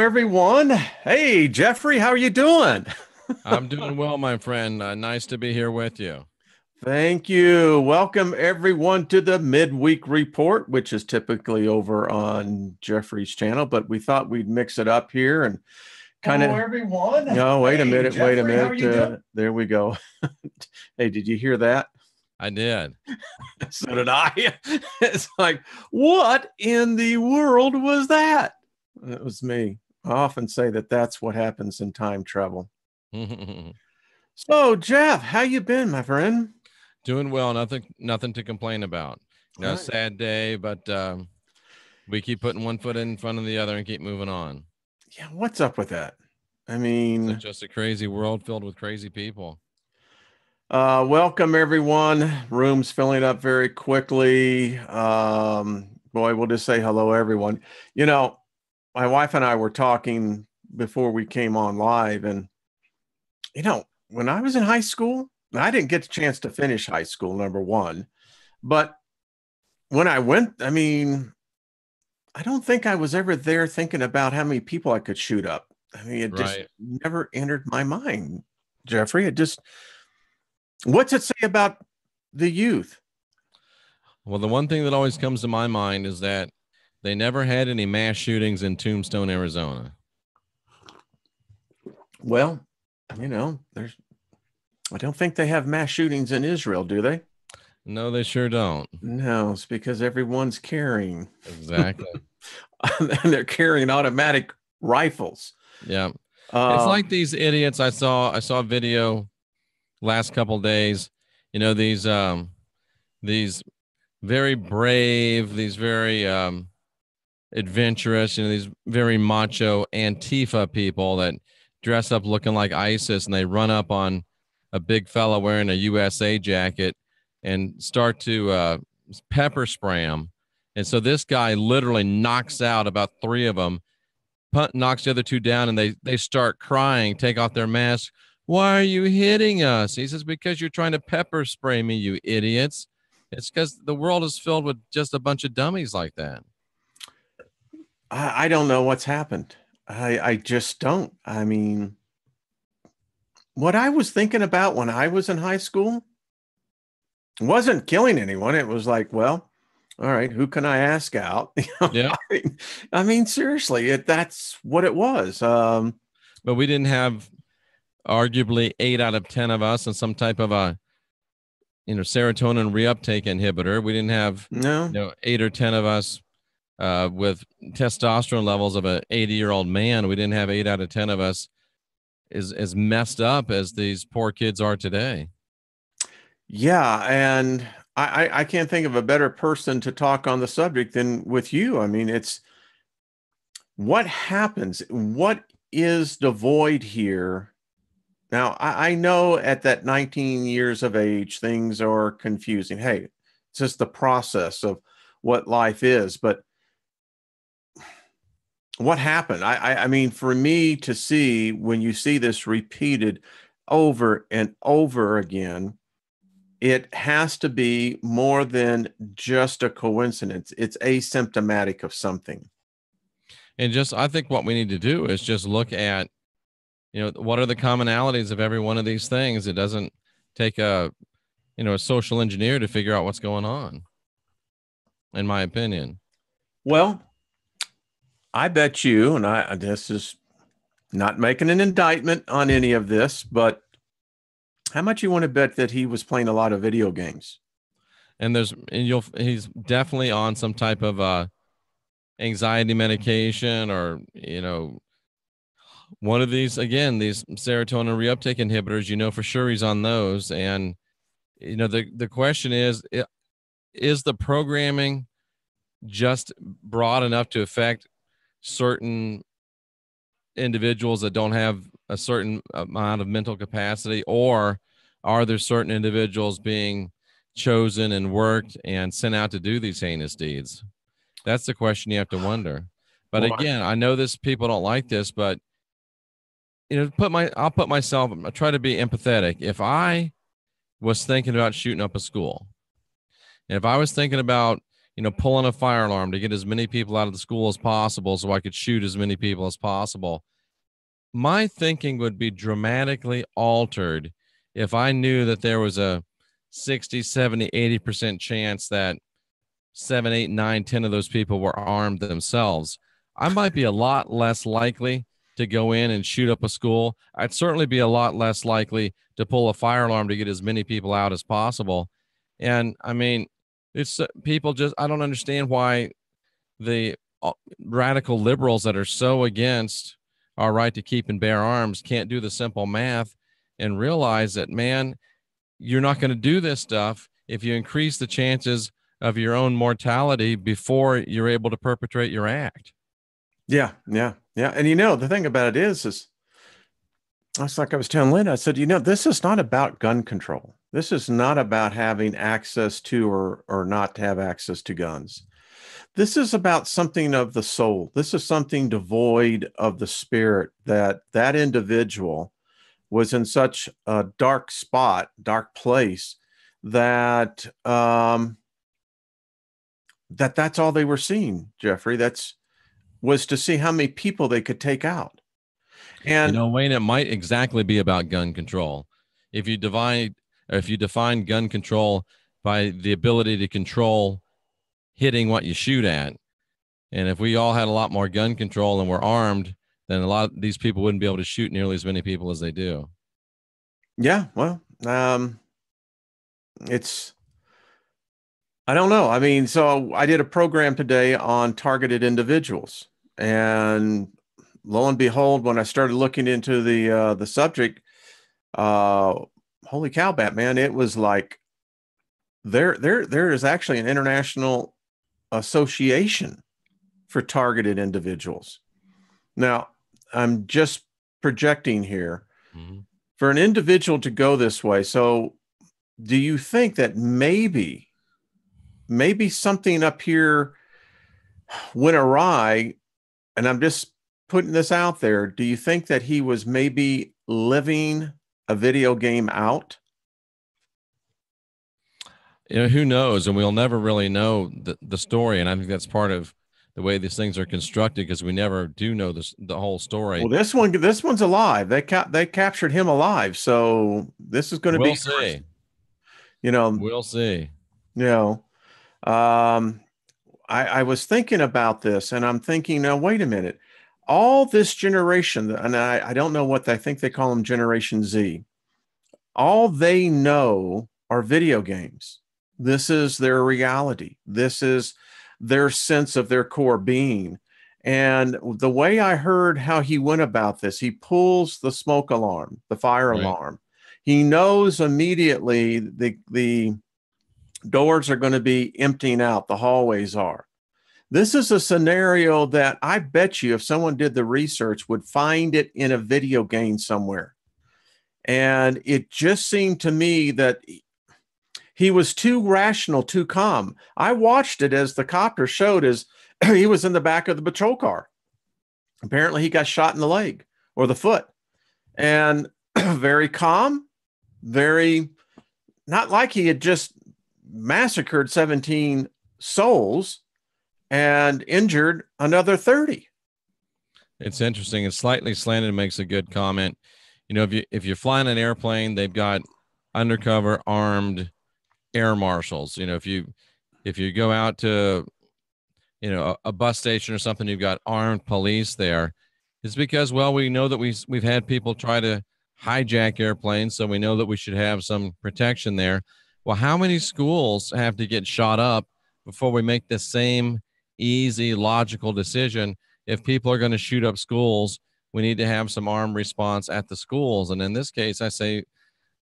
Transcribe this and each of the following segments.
everyone. Hey, Jeffrey, how are you doing? I'm doing well, my friend. Nice to be here with you. Thank you. Welcome, everyone, to the midweek report, which is typically over on Jeffrey's channel, but we thought we'd mix it up here and kind of. Hello, everyone. No, wait a Hey, minute. Wait a Jeffrey, how are minute. you doing? There we go. Hey, did you hear that? I did. So did I. It's like, what in the world was that? It was me. I often say that that's what happens in time travel. So, Jeff, how you been, my friend? Doing well. Nothing to complain about. All right. Sad day, but we keep putting one foot in front of the other and keep moving on. Yeah, what's up with that? I It's mean, just a crazy world filled with crazy people. welcome everyone. Room's filling up very quickly. Boy, we'll just say hello, everyone. You know, my wife and I were talking before we came on live, and when I was in high school, I didn't get the chance to finish high school, number one. But when I went, I mean, I don't think I was ever there thinking about how many people I could shoot up. I mean, it just Right. never entered my mind, Jeffrey. What's it say about the youth? Well, the one thing that always comes to my mind is that they never had any mass shootings in Tombstone, Arizona. Well, I don't think they have mass shootings in Israel, do they? No, they sure don't. No, it's because everyone's carrying. Exactly. And they're carrying automatic rifles. Yeah. It's like these idiots. I saw a video last couple of days. These very brave, these very adventurous, these very macho Antifa people that dress up looking like ISIS, and they run up on a big fella wearing a USA jacket and start to pepper spray him. And so this guy literally knocks out about three of them, knocks the other two down, and they start crying, take off their masks. Why are you hitting us? He says, because you're trying to pepper spray me, you idiots. It's because the world is filled with just a bunch of dummies like that. I don't know what's happened. I just don't. I mean, what I was thinking about when I was in high school wasn't killing anyone. It was like, well, all right, who can I ask out? Yeah. I mean, seriously, that's what it was. But we didn't have arguably 8 out of 10 of us and some type of a serotonin reuptake inhibitor. We didn't have 8 or 10 of us with testosterone levels of an 80-year-old man. We didn't have 8 out of 10 of us as messed up as these poor kids are today. Yeah, and I can't think of a better person to talk on the subject than with you. I mean, it's what happens, what is the void here? Now, I know at that 19 years of age, things are confusing. Hey, it's just the process of what life is. But what happened? I mean, for me to see, when you see this repeated over and over again, it has to be more than just a coincidence. It's asymptomatic of something. And I think what we need to do is just look at, what are the commonalities of every one of these things? It doesn't take a social engineer to figure out what's going on, in my opinion. Well, I bet you, and this is not making an indictment on any of this, but how much you want to bet that he was playing a lot of video games? And he's definitely on some type of anxiety medication, or one of these serotonin reuptake inhibitors. For sure he's on those. And the question is the programming just broad enough to affect certain individuals that don't have a certain amount of mental capacity, or are there certain individuals being chosen and worked and sent out to do these heinous deeds? That's the question you have to wonder. But again, I know people don't like this, but I'll try to be empathetic. If I was thinking about shooting up a school, and if I was thinking about pulling a fire alarm to get as many people out of the school as possible so I could shoot as many people as possible. My thinking would be dramatically altered if I knew that there was a 60, 70, 80% chance that 7, 8, 9, 10 of those people were armed themselves. I might be a lot less likely to go in and shoot up a school. I'd certainly be a lot less likely to pull a fire alarm to get as many people out as possible. And I mean, it's people just, I don't understand why the radical liberals that are so against our right to keep and bear arms can't do the simple math and realize that, man, you're not going to do this stuff if you increase the chances of your own mortality before you're able to perpetrate your act. Yeah. And the thing about it is it's like I was telling Lynn, I said, this is not about gun control. This is not about having access to or not to have access to guns. This is about something of the soul. This is something devoid of the spirit that individual was in such a dark spot, dark place that that's all they were seeing, Jeffrey. Was to see how many people they could take out. And Wayne, it might exactly be about gun control. If you define gun control by the ability to control hitting what you shoot at, and if we all had a lot more gun control and were armed, then a lot of these people wouldn't be able to shoot nearly as many people as they do. Yeah, well, I don't know. I mean, so I did a program today on targeted individuals, and lo and behold, when I started looking into the subject, holy cow, Batman! It was like there is actually an international association for targeted individuals. Now, I'm just projecting here for an individual to go this way. So, do you think that maybe something up here went awry? And I'm just putting this out there. Do you think that he was maybe living a video game out? Who knows? And we'll never really know the story. And I think that's part of the way these things are constructed, because we never do know the whole story. Well, this one's alive. They captured him alive. So this is going to we'll see. We'll see. I was thinking about this, and I'm thinking, now, wait a minute. All this generation, and I don't know what I think they call them, Generation Z, all they know are video games. This is their reality. This is their sense of their core being. And the way I heard how he went about this, he pulls the smoke alarm, the fire alarm. He knows immediately the doors are going to be emptying out, the hallways are. This is a scenario that I bet you if someone did the research would find it in a video game somewhere. And it just seemed to me that he was too rational, too calm. I watched it as the copter showed as he was in the back of the patrol car. Apparently he got shot in the leg or the foot, and very calm, very not like he had just massacred 17 souls and injured another 30. It's interesting. It's slightly slanted makes a good comment. If you're flying an airplane, they've got undercover armed air marshals. If you go out to a bus station or something, you've got armed police there. It's because, well, we know that we've had people try to hijack airplanes, so we know that we should have some protection there. Well, how many schools have to get shot up before we make the same easy, logical decision? If people are going to shoot up schools, we need to have some armed response at the schools. And in this case, I say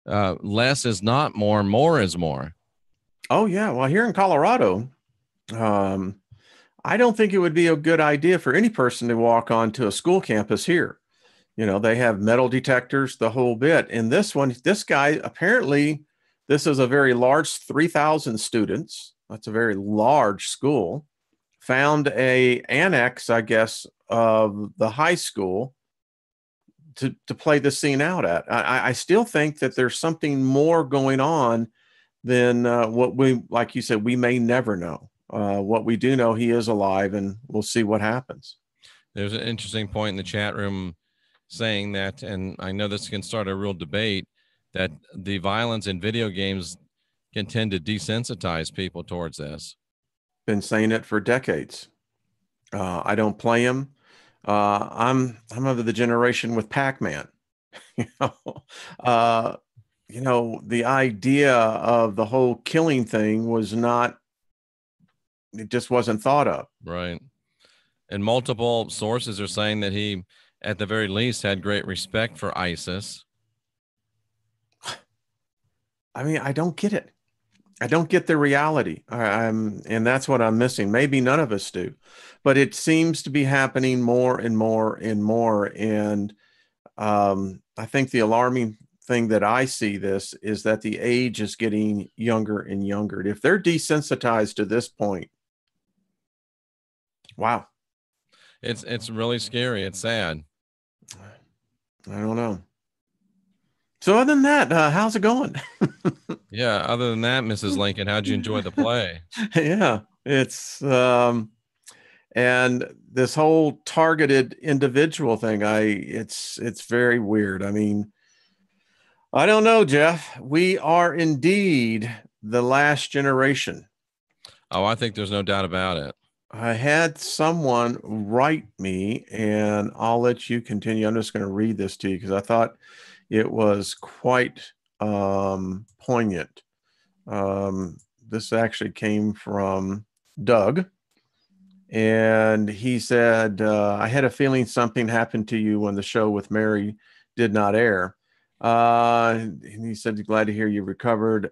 less is not more, more is more. Oh, yeah. Well, here in Colorado, I don't think it would be a good idea for any person to walk onto a school campus here. They have metal detectors, the whole bit. And this guy, apparently, this is a very large 3,000 students. That's a very large school. Found a annex, I guess, of the high school to play the scene out at. I still think that there's something more going on than what we, like you said, we may never know. what we do know, he is alive, and we'll see what happens. There's an interesting point in the chat room saying that, and I know this can start a real debate, that the violence in video games can tend to desensitize people towards this. Been saying it for decades. I don't play him. I'm of the generation with Pac-Man. you know, uh, the idea of the whole killing thing was not. It just wasn't thought of. Right. And multiple sources are saying that he, at the very least, had great respect for ISIS. I mean, I don't get it. I don't get the reality. And that's what I'm missing. Maybe none of us do, but it seems to be happening more and more and more. And I think the alarming thing that I see this is that the age is getting younger and younger. If they're desensitized to this point, wow. It's really scary. It's sad. I don't know. So other than that, how's it going? Yeah. Other than that, Mrs. Lincoln, how'd you enjoy the play? Yeah, it's and this whole targeted individual thing, it's very weird. I mean, I don't know, Jeff. We are indeed the last generation. Oh, I think there's no doubt about it. I had someone write me, and I'll let you continue. I'm just going to read this to you because I thought it was quite poignant. This actually came from Doug, and he said, I had a feeling something happened to you when the show with Mary did not air. And he said, glad to hear you recovered.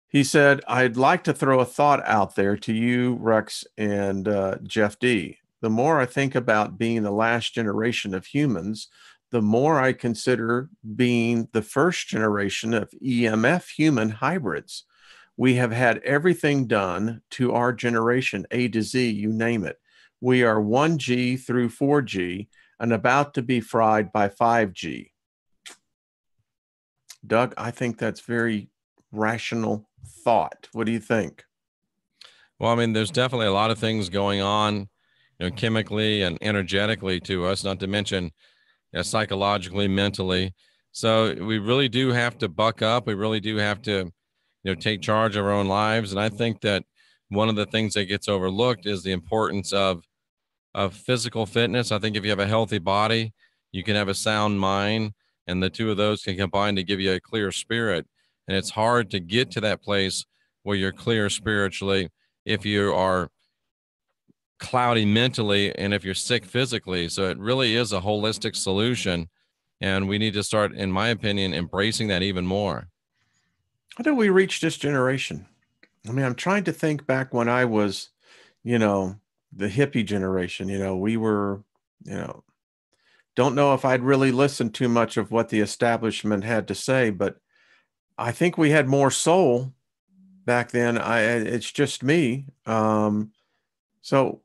He said, I'd like to throw a thought out there to you, Rex, and Jeff D. The more I think about being the last generation of humans, the more I consider being the first generation of EMF human hybrids. We have had everything done to our generation, A to Z, you name it. We are 1G through 4G and about to be fried by 5G. Doug, I think that's very rational thought. What do you think? Well, I mean, there's definitely a lot of things going on, chemically and energetically to us, not to mention psychologically, mentally. So we really do have to buck up. We really do have to, take charge of our own lives. And I think that one of the things that gets overlooked is the importance of physical fitness. I think if you have a healthy body, you can have a sound mind, and the two of those can combine to give you a clear spirit. And it's hard to get to that place where you're clear spiritually if you are cloudy mentally and if you're sick physically. So it really is a holistic solution. And we need to start, in my opinion, embracing that even more. How did we reach this generation? I mean, I'm trying to think back when I was, the hippie generation. We were, don't know if I'd really listened too much of what the establishment had to say, but I think we had more soul back then. It's just me. So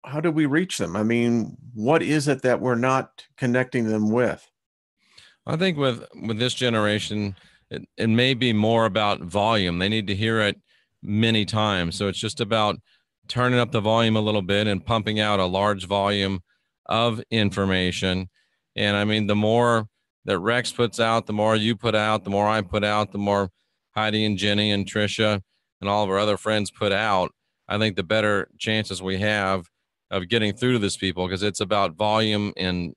how do we reach them? I mean, what is it that we're not connecting them with? I think with this generation, it may be more about volume. They need to hear it many times. So it's just about turning up the volume a little bit and pumping out a large volume of information. And I mean, the more that Rex puts out, the more you put out, the more I put out, the more Heidi and Jenny and Trisha and all of our other friends put out, I think the better chances we have of getting through to these people, because it's about volume and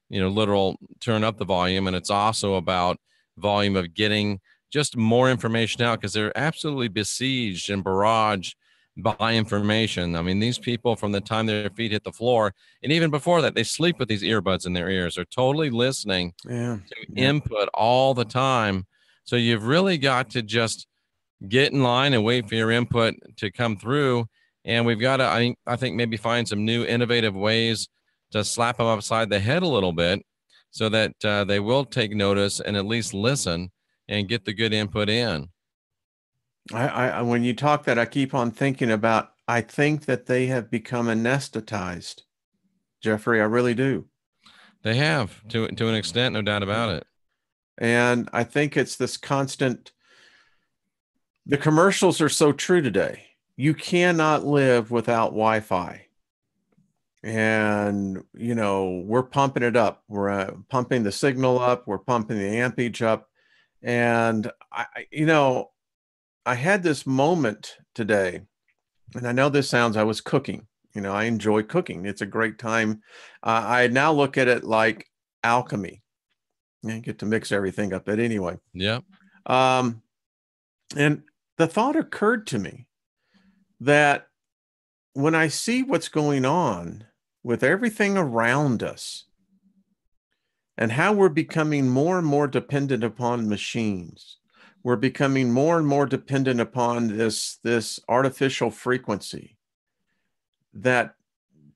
literal turn up the volume, and it's also about volume of getting just more information out, because they're absolutely besieged and barraged by information. I mean, these people, from the time their feet hit the floor, and even before that, they sleep with these earbuds in their ears. They're totally listening to input all the time. So you've really got to just get in line and wait for your input to come through. And we've got to, I think maybe find some new innovative ways to slap them upside the head a little bit so that they will take notice and at least listen and get the good input in. I when you talk that, I keep on thinking about, I think that they have become anesthetized, Jeffrey. I really do. They have, to an extent, no doubt about it. And I think it's this constant The commercials are so true today. You cannot live without Wi-Fi. And, we're pumping it up. We're pumping the signal up. We're pumping the ampage up. And I had this moment today, and I know this sounds, I was cooking. I enjoy cooking. It's a great time. I now look at it like alchemy. I get to mix everything up. But anyway, Yeah. and the thought occurred to me that when I see what's going on with everything around us and how we're becoming more and more dependent upon machines, we're becoming more and more dependent upon this artificial frequency, that,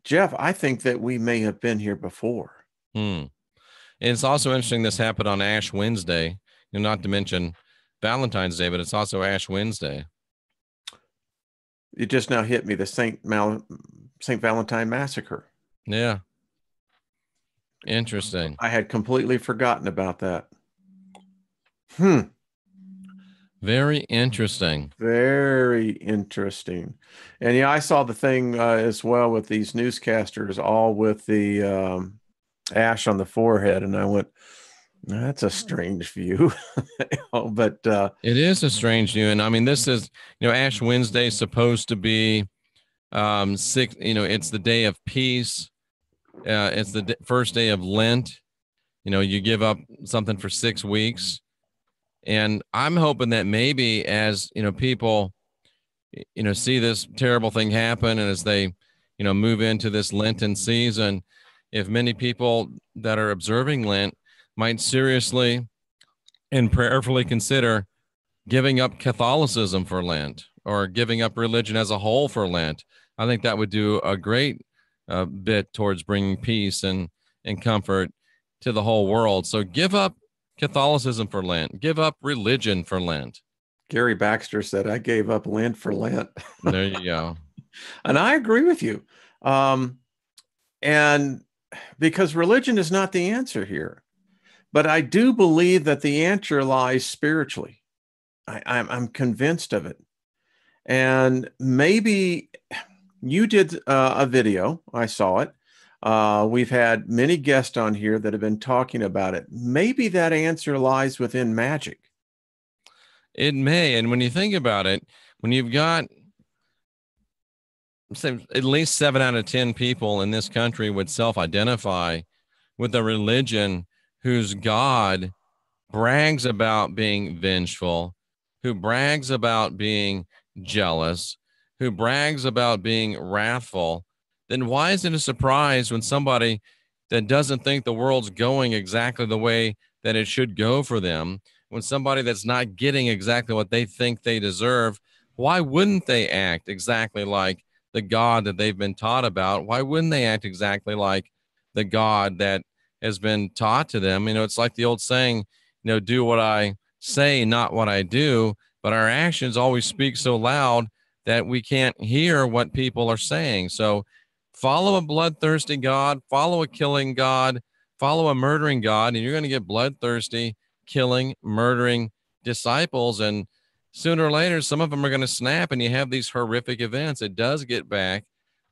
Jeff, I think that we may have been here before. And it's also interesting this happened on Ash Wednesday, not to mention Valentine's Day, but it's also Ash Wednesday. It just now hit me, the St. Valentine Massacre. Yeah. Interesting. I had completely forgotten about that. Very interesting. Very interesting. And I saw the thing as well with these newscasters, all with the ash on the forehead. And I went, that's a strange view. But it is a strange view. And I mean, this is, Ash Wednesday is supposed to be six, it's the day of peace. It's the first day of Lent. You give up something for 6 weeks. And I'm hoping that maybe as, people, see this terrible thing happen, and as they, move into this Lenten season, if many people that are observing Lent might seriously and prayerfully consider giving up Catholicism for Lent, or giving up religion as a whole for Lent, I think that would do a great bit towards bringing peace and comfort to the whole world. So give up Catholicism for Lent. Give up religion for Lent. Gary Baxter said, I gave up Lent for Lent. There you go. And I agree with you. And because religion is not the answer here, but I do believe that the answer lies spiritually. I'm convinced of it. And maybe you did a video. I saw it. We've had many guests on here that have been talking about it. Maybe that answer lies within magic. It may. And when you think about it, when you've got, say, at least 7 out of 10 people in this country would self-identify with a religion whose God brags about being vengeful, who brags about being jealous, who brags about being wrathful, then why is it a surprise when somebody that doesn't think the world's going exactly the way that it should go for them, when somebody that's not getting exactly what they think they deserve, why wouldn't they act exactly like the God that they've been taught about? Why wouldn't they act exactly like the God that has been taught to them? It's like the old saying, do what I say, not what I do. But our actions always speak so loud that we can't hear what people are saying. So follow a bloodthirsty God, follow a killing God, follow a murdering God, and you're going to get bloodthirsty, killing, murdering disciples. And sooner or later, some of them are going to snap, and you have these horrific events. It does get back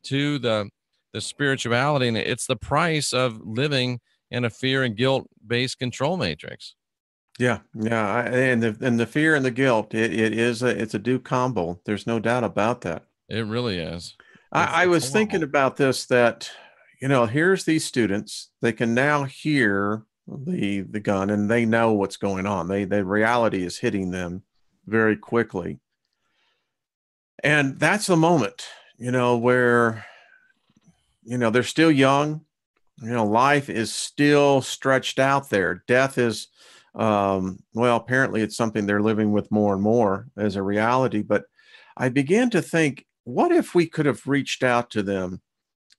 to the spirituality, and it's the price of living in a fear and guilt-based control matrix. Yeah. And the fear and the guilt, it's a due combo. There's no doubt about that. It really is. I was thinking about this, that, here's these students, they can now hear the gun and they know what's going on. The reality is hitting them very quickly. And that's the moment, where, they're still young, life is still stretched out there. Death is, apparently it's something they're living with more and more as a reality. But I began to think, what if we could have reached out to them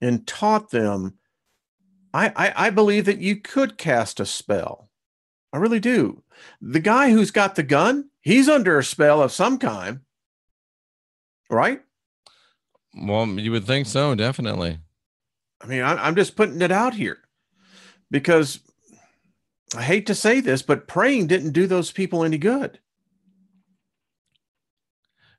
and taught them? I believe that you could cast a spell. I really do. The guy who's got the gun, he's under a spell of some kind, right? Well, you would think so, definitely. I mean, I'm just putting it out here because I hate to say this, but praying didn't do those people any good.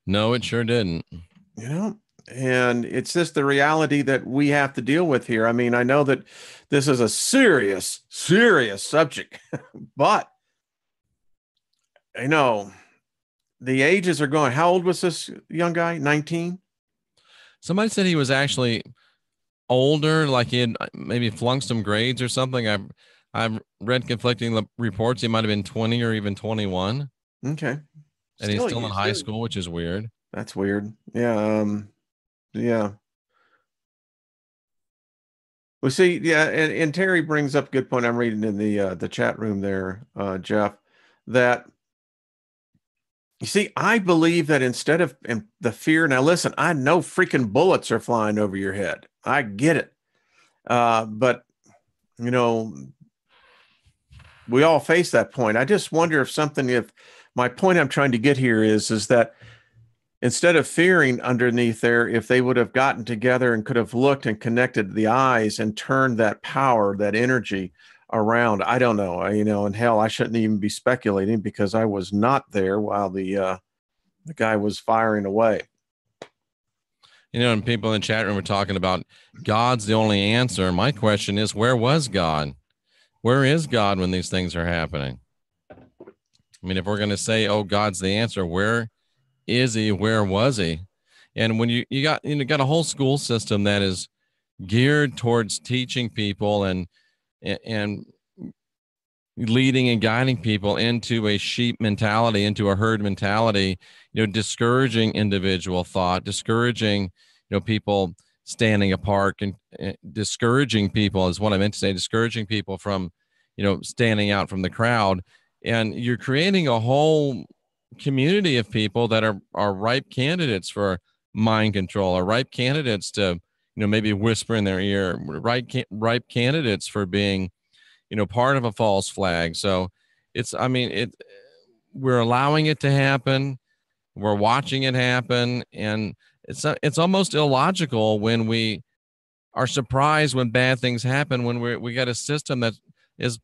No, it sure didn't. You know, and it's just the reality that we have to deal with here. I mean, I know that this is a serious, serious subject, but I know the ages are going. How old was this young guy? 19? Somebody said he was actually older, like he had maybe flunked some grades or something. I've read conflicting reports. He might have been 20 or even 21, Okay. and he's Still, still in high school, which is weird. that's weird. Yeah. Yeah. Well, see, yeah, and Terry brings up a good point. I'm reading in the chat room there, Jeff, that you see, I believe that instead of the fear, now listen, I know freaking bullets are flying over your head. I get it. But, you know, we all face that point. I just wonder if my point I'm trying to get here is that instead of fearing underneath there, if they would have gotten together and could have looked and connected the eyes and turned that power, that energy around. I don't know, and hell, I shouldn't even be speculating because I was not there while the guy was firing away. And people in the chat room are talking about God's the only answer. My question is, where was God? Where is God when these things are happening? I mean, if we're going to say, oh, God's the answer, where is he? Where was he? And when you got a whole school system that is geared towards teaching people and leading and guiding people into a sheep mentality, into a herd mentality, discouraging individual thought, discouraging, people standing apart, and discouraging people is what I meant to say, discouraging people from, standing out from the crowd. And you're creating a whole community of people that are ripe candidates for mind control, or ripe candidates to, maybe whisper in their ear, ripe candidates for being, part of a false flag. So we're allowing it to happen. We're watching it happen. And it's almost illogical when we are surprised when bad things happen, when we got a system that is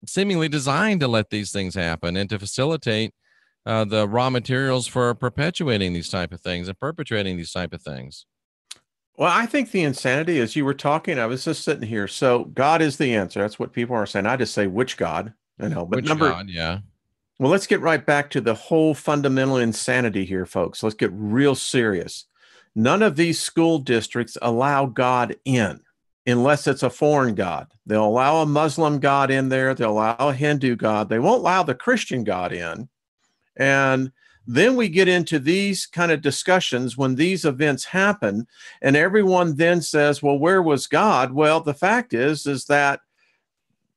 seemingly designed to let these things happen and to facilitate the raw materials for perpetuating these type of things and perpetrating these type of things. Well, I think the insanity, as you were talking, I was just sitting here. So God is the answer. That's what people are saying. I just say, which God? But which God, yeah. Well, let's get right back to the whole fundamental insanity here, folks. Let's get real serious. None of these school districts allow God in unless it's a foreign God. They'll allow a Muslim God in there. They'll allow a Hindu God. They won't allow the Christian God in. And then we get into these kind of discussions when these events happen, and everyone then says, well, where was God? Well, the fact is that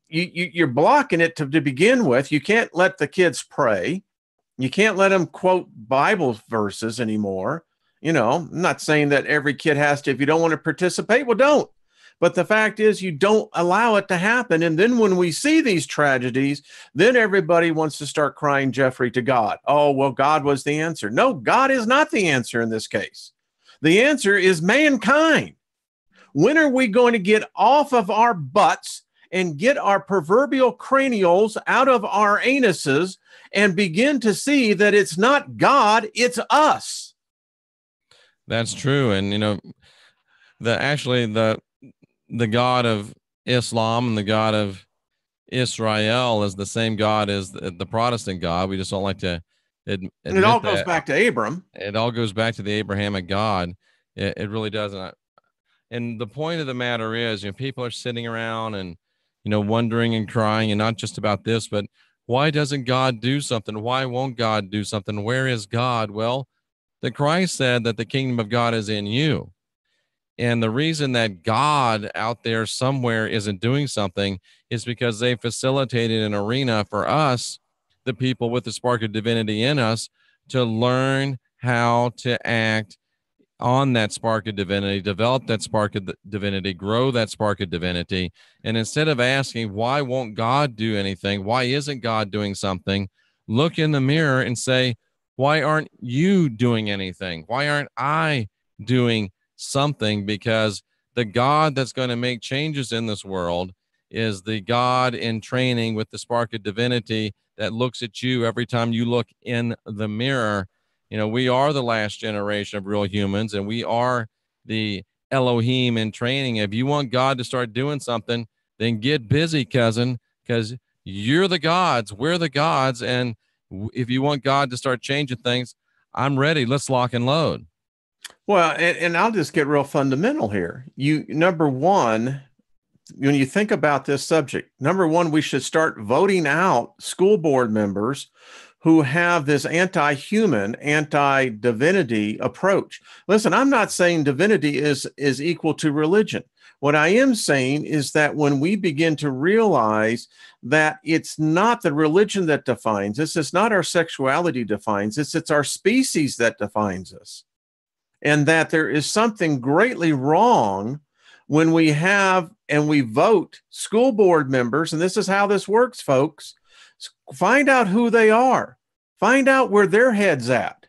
you're blocking it to begin with. You can't let the kids pray. You can't let them quote Bible verses anymore. I'm not saying that every kid has to. If you don't want to participate, well, don't. But the fact is, you don't allow it to happen. And then when we see these tragedies, then everybody wants to start crying Jeffery to God. Oh, well, God was the answer. No, God is not the answer in this case. The answer is mankind. When are we going to get off of our butts and get our proverbial cranials out of our anuses and begin to see that it's not God, it's us? That's true. And, the God of Islam and the God of Israel is the same God as the Protestant God. We just don't like to admit it all that. goes back to Abram. It all goes back to the Abrahamic God. It really doesn't. And the point of the matter is, people are sitting around and, wondering and crying, and not just about this, but why doesn't God do something? Why won't God do something? Where is God? Well, the Christ said that the kingdom of God is in you. And the reason that God out there somewhere isn't doing something is because they facilitated an arena for us, the people with the spark of divinity in us, to learn how to act on that spark of divinity, develop that spark of divinity, grow that spark of divinity. And instead of asking, why won't God do anything? Why isn't God doing something? Look in the mirror and say, why aren't you doing anything? Why aren't I doing something? Because the God that's going to make changes in this world is the God in training with the spark of divinity that looks at you every time you look in the mirror We are the last generation of real humans, and we are the Elohim in training. If you want God to start doing something, then get busy, cousin, because you're the gods, we're the gods. And if you want God to start changing things, I'm ready. Let's lock and load. Well, and I'll just get real fundamental here. Number one, when you think about this subject, number one, we should start voting out school board members who have this anti-human, anti-divinity approach. Listen, I'm not saying divinity is equal to religion. What I am saying is that when we begin to realize that it's not the religion that defines us, it's not our sexuality defines us, it's our species that defines us. And that there is something greatly wrong when we have and we vote school board members, and this is how this works, folks. Find out who they are. Find out where their head's at.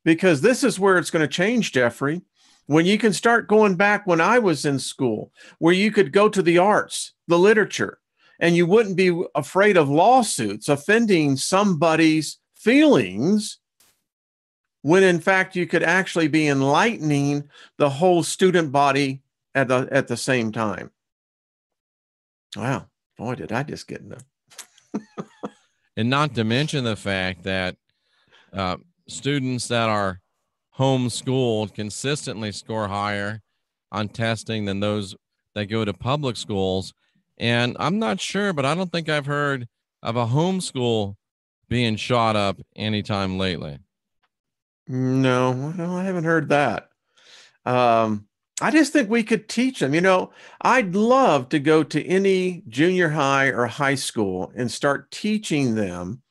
Because this is where it's going to change, Jeffrey. When you can start going back when I was in school, where you could go to the arts, the literature, and you wouldn't be afraid of lawsuits, offending somebody's feelings, when in fact you could actually be enlightening the whole student body at the same time. Wow, boy, did I just get enough. And not to mention the fact that students that are homeschooled consistently score higher on testing than those that go to public schools. And I'm not sure, but I don't think I've heard of a homeschool being shot up anytime lately. No, well, I haven't heard that. I just think we could teach them. I'd love to go to any junior high or high school and start teaching them,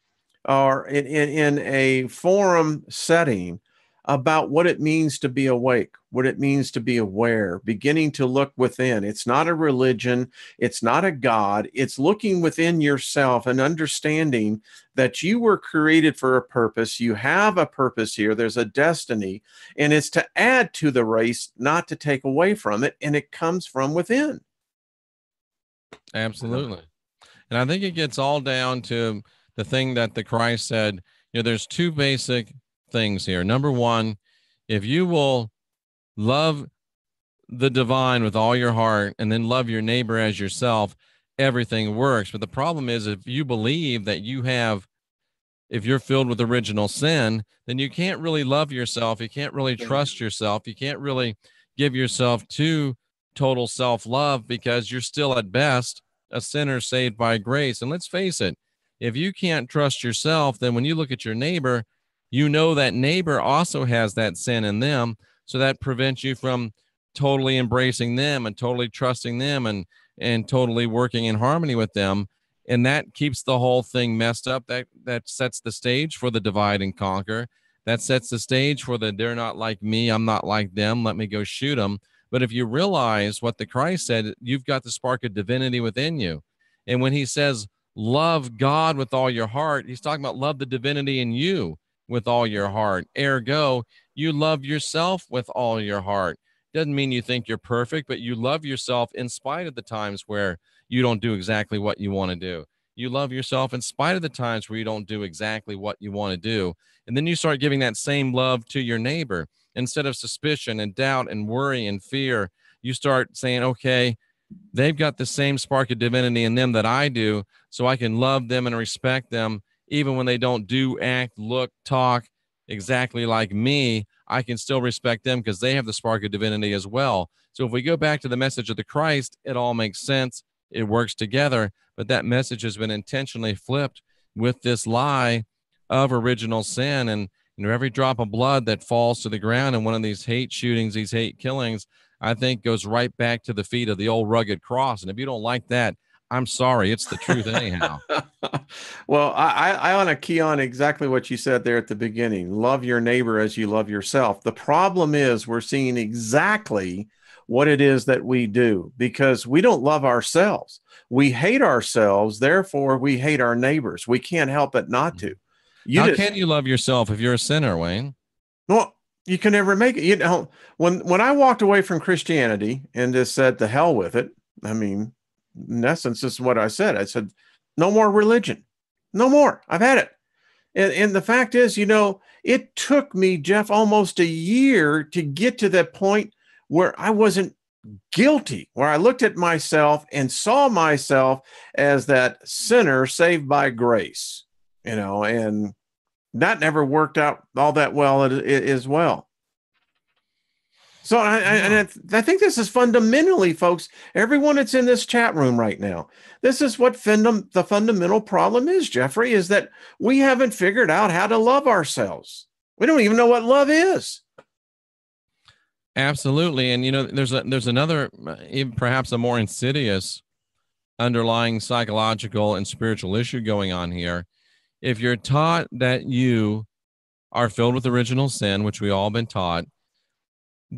or in a forum setting, about what it means to be awake, what it means to be aware, beginning to look within. It's not a religion. It's not a God. It's looking within yourself and understanding that you were created for a purpose. You have a purpose here. There's a destiny, and it's to add to the race, not to take away from it. And it comes from within. Absolutely. And I think it gets all down to the thing that the Christ said. There's two basic things here. Number one, if you will love the divine with all your heart and then love your neighbor as yourself, everything works. But the problem is, if you believe that if you're filled with original sin, then you can't really love yourself. You can't really trust yourself. You can't really give yourself to total self-love, because you're still at best a sinner saved by grace. And let's face it, if you can't trust yourself, then when you look at your neighbor, that neighbor also has that sin in them. So that prevents you from totally embracing them and totally trusting them and totally working in harmony with them. And that keeps the whole thing messed up. That sets the stage for the divide and conquer. That sets the stage for they're not like me, I'm not like them, let me go shoot them. But if you realize what the Christ said, you've got the spark of divinity within you. And when he says, love God with all your heart, he's talking about love the divinity in you with all your heart. Ergo, you love yourself with all your heart. Doesn't mean you think you're perfect, but you love yourself in spite of the times where you don't do exactly what you want to do. You love yourself in spite of the times where you don't do exactly what you want to do. And then you start giving that same love to your neighbor. Instead of suspicion and doubt and worry and fear, you start saying, okay, they've got the same spark of divinity in them that I do, so I can love them and respect them. Even when they don't do, act, look, talk exactly like me, I can still respect them because they have the spark of divinity as well. So if we go back to the message of the Christ, it all makes sense. It works together. But that message has been intentionally flipped with this lie of original sin. And every drop of blood that falls to the ground in one of these hate shootings, these hate killings, I think goes right back to the feet of the old rugged cross. And if you don't like that, I'm sorry. It's the truth anyhow. Well, I want to key on exactly what you said there at the beginning. Love your neighbor as you love yourself. The problem is we're seeing exactly what it is that we do, because we don't love ourselves. We hate ourselves. Therefore, we hate our neighbors. We can't help it not to. How can you love yourself if you're a sinner, Wayne? Well, you can never make it. When I walked away from Christianity and just said, to hell with it, I mean, in essence, this is what I said. I said, no more religion. No more. I've had it. And the fact is, it took me, Jeff, almost a year to get to that point where I wasn't guilty, where I looked at myself and saw myself as that sinner saved by grace, and that never worked out all that well as well. So I think this is fundamentally, folks, everyone that's in this chat room right now, this is what the fundamental problem is, Jeffrey, is that we haven't figured out how to love ourselves. We don't even know what love is. Absolutely. And, there's another, perhaps a more insidious underlying psychological and spiritual issue going on here. If you're taught that you are filled with original sin, which we all been taught,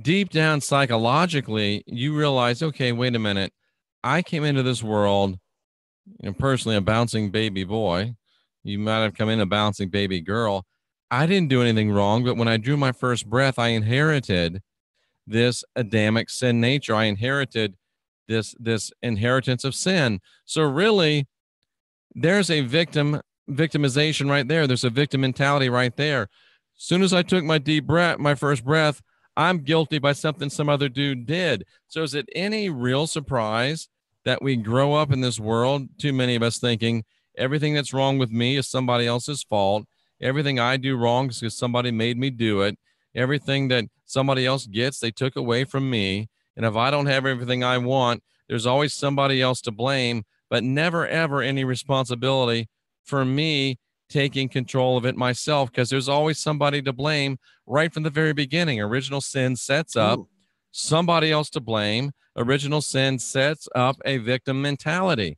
deep down psychologically, you realize, okay, wait a minute. I came into this world, personally, a bouncing baby boy. You might have come in a bouncing baby girl. I didn't do anything wrong, but when I drew my first breath, I inherited this Adamic sin nature. I inherited this inheritance of sin. So really, there's a victimization right there. There's a victim mentality right there. As soon as I took my first breath, I'm guilty by something some other dude did. So is it any real surprise that we grow up in this world, too many of us thinking everything that's wrong with me is somebody else's fault. Everything I do wrong is because somebody made me do it. Everything that somebody else gets, they took away from me. And if I don't have everything I want, there's always somebody else to blame, but never, ever any responsibility for me taking control of it myself, because there's always somebody to blame right from the very beginning. Original sin sets up somebody else to blame. Original sin sets up a victim mentality.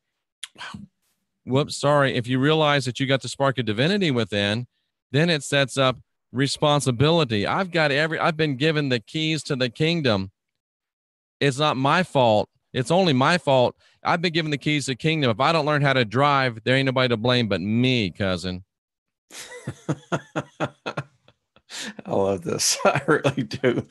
Whoops, sorry. If you realize that you got the spark of divinity within, then it sets up responsibility. I've been given the keys to the kingdom. It's not my fault. It's only my fault. I've been given the keys to the kingdom. If I don't learn how to drive, there ain't nobody to blame but me, cousin. I love this. I really do.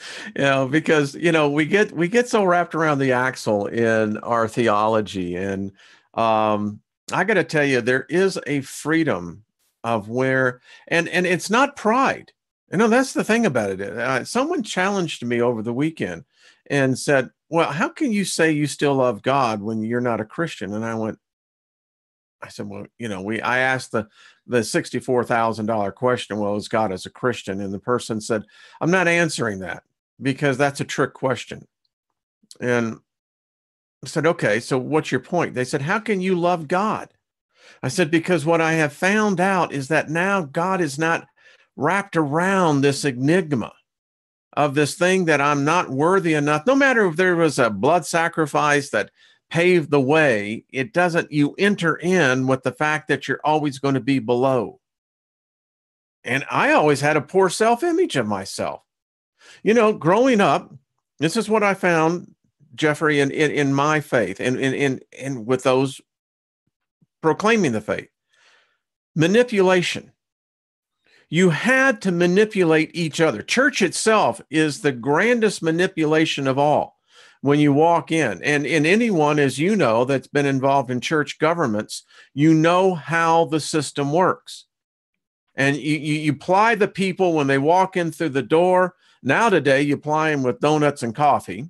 Because, we get so wrapped around the axle in our theology. And I got to tell you, there is a freedom of where, and it's not pride. That's the thing about it. Someone challenged me over the weekend and said, well, how can you say you still love God when you're not a Christian? And I said, well, I asked the $64,000 question, well, is God as a Christian? And the person said, I'm not answering that because that's a trick question. And I said, okay, so what's your point? They said, how can you love God? I said, because what I have found out is that now God is not wrapped around this enigma of this thing that I'm not worthy enough. No matter if there was a blood sacrifice that paved the way, you enter in with the fact that you're always going to be below. And I always had a poor self-image of myself. Growing up, this is what I found, Jeffrey, in my faith and with those proclaiming the faith. Manipulation. You had to manipulate each other. Church itself is the grandest manipulation of all. When you walk in, and anyone, as you know, that's been involved in church governments, how the system works. And you ply the people when they walk in through the door. Now today, you ply them with donuts and coffee,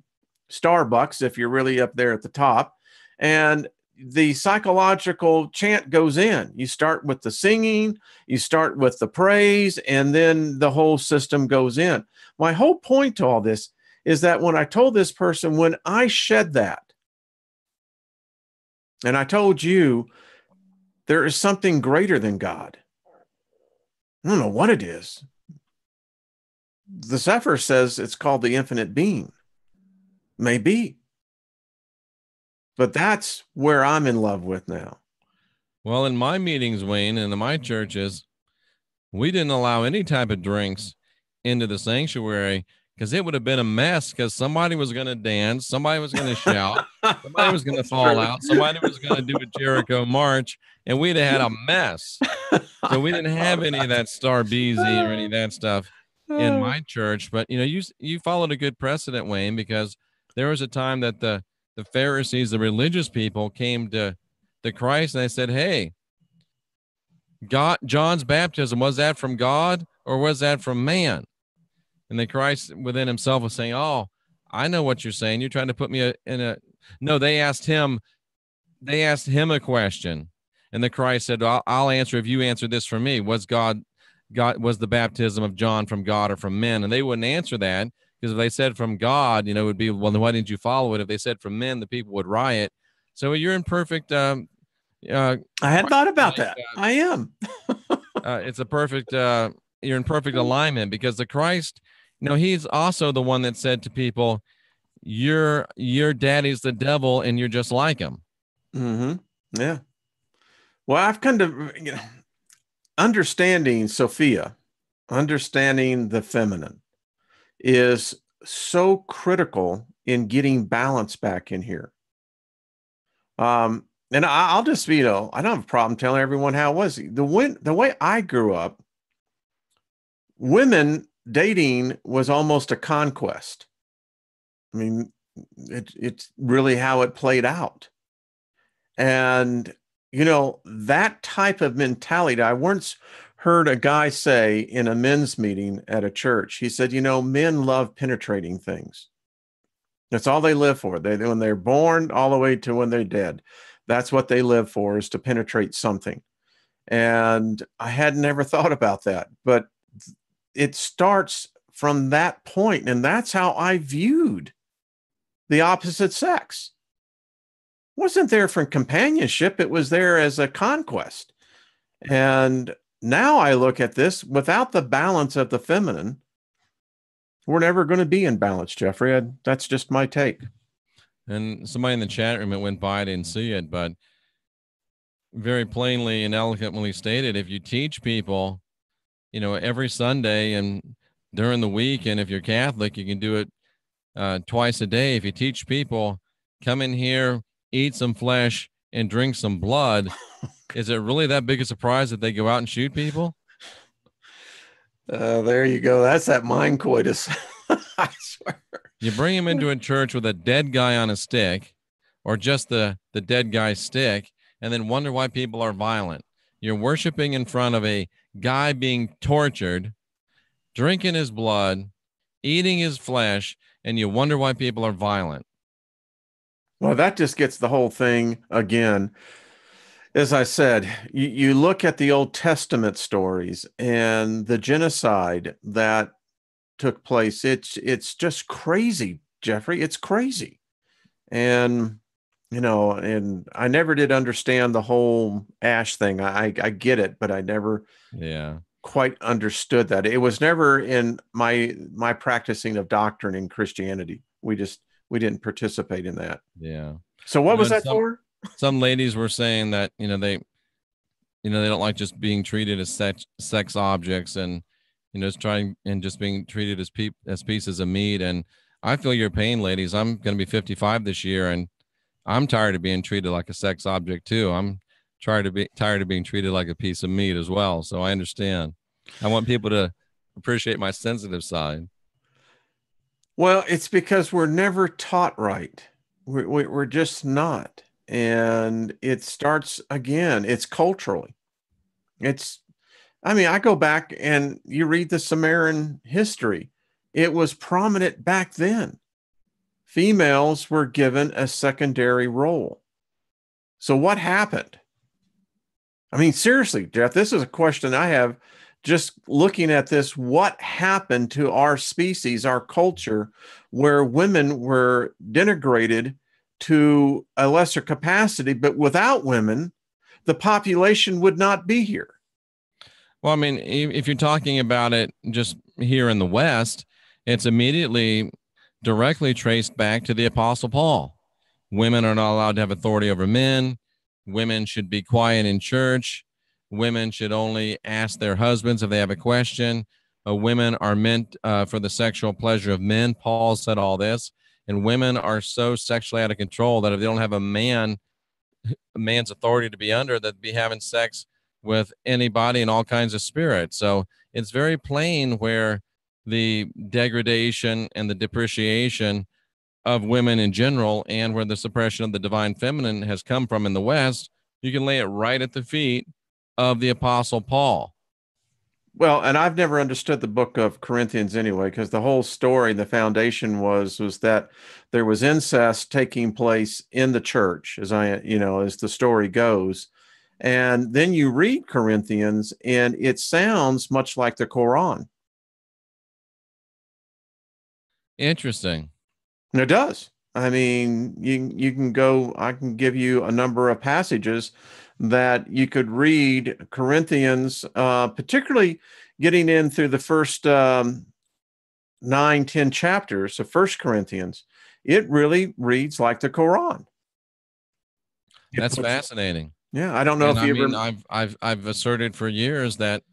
Starbucks, if you're really up there at the top. And the psychological chant goes in. You start with the singing, you start with the praise, and then the whole system goes in. My whole point to all this is that when I told this person, when I shed that, and I told you, there is something greater than God. I don't know what it is. The Zephyr says it's called the infinite being. Maybe. But that's where I'm in love with now. Well, in my meetings, Wayne, and in my churches, we didn't allow any type of drinks into the sanctuary because it would have been a mess, because somebody was going to dance, somebody was going to shout, somebody was going to fall out, somebody was going to do a Jericho march, and we'd have had a mess. So we didn't have any of that Star Beezy or any of that stuff in my church. But, you followed a good precedent, Wayne, because there was a time that the Pharisees, the religious people, came to Christ and they said, hey, John's baptism, was that from God or was that from man? And then Christ within himself was saying, oh, I know what you're saying. You're trying to put me in a, no, they asked him a question. And the Christ said, I'll answer if you answer this for me. Was was the baptism of John from God or from men? And they wouldn't answer that, because if they said from God, it would be, well, then why didn't you follow it? If they said from men, the people would riot. So you're in perfect, I hadn't thought about that. I am. it's a perfect, you're in perfect alignment, because the Christ, he's also the one that said to people, your daddy's the devil and you're just like him. Mm-hmm. Yeah. Well, I've kind of, understanding Sophia, understanding the feminine is so critical in getting balance back in here. And I'll just, I don't have a problem telling everyone how it was. The way I grew up, women dating was almost a conquest. I mean, it's really how it played out. And, that type of mentality, I once heard a guy say in a men's meeting at a church, he said, men love penetrating things. That's all they live for. When they're born all the way to when they're dead, that's what they live for, is to penetrate something. And I had never thought about that, but it starts from that point. And that's how I viewed the opposite sex. It wasn't there for companionship. It was there as a conquest. And now I look at this without the balance of the feminine. We're never going to be in balance, Jeffrey. That's just my take. And somebody in the chat room, it went by, I didn't see it, but very plainly and eloquently stated, if you teach people, every Sunday and during the week, and if you're Catholic, you can do it twice a day. If you teach people, come in here, eat some flesh and drink some blood, is it really that big a surprise that they go out and shoot people? There you go. That's that mind coitus. I swear. You bring him into a church with a dead guy on a stick, or just the dead guy's stick, and then wonder why people are violent. You're worshiping in front of a guy being tortured, drinking his blood, eating his flesh, and you wonder why people are violent. Well, that just gets the whole thing again. As I said, you look at the Old Testament stories and the genocide that took place. It's just crazy, Jeffrey. It's crazy. And, and I never did understand the whole ash thing. I get it, but I never quite understood that. It was never in my practicing of doctrine in Christianity. We didn't participate in that. Yeah. So what was that for? Some ladies were saying that, they don't like just being treated as sex objects, and, just being treated as pieces of meat. And I feel your pain, ladies. I'm going to be 55 this year, and I'm tired of being treated like a sex object too. I'm tired of being treated like a piece of meat as well. So I understand. I want people to appreciate my sensitive side. Well, it's because we're never taught right. We're just not. And it starts again, it's culturally. I go back and you read the Sumerian history. It was prominent back then. Females were given a secondary role. So what happened? Seriously, Jeff, this is a question I have just looking at this. What happened to our species, our culture, where women were denigrated to a lesser capacity, but without women, the population would not be here? Well, if you're talking about it just here in the West, it's immediately directly traced back to the Apostle Paul. Women are not allowed to have authority over men. Women should be quiet in church. Women should only ask their husbands if they have a question. Women are meant for the sexual pleasure of men. Paul said all this. And women are so sexually out of control that if they don't have a man's authority to be under, that be having sex with anybody and all kinds of spirits. So it's very plain where the degradation and the depreciation of women in general, and where the suppression of the divine feminine has come from in the West. You can lay it right at the feet of the Apostle Paul. Well, and I've never understood the book of Corinthians anyway, because the whole story, the foundation was that there was incest taking place in the church, as as the story goes. And then you read Corinthians, and it sounds much like the Quran. Interesting. And it does. I mean, you can go, I can give you a number of passages that you could read Corinthians, particularly getting in through the first 9-10 chapters of First Corinthians. It really reads like the Quran. That's fascinating. Yeah, I don't know if you ever. I've asserted for years that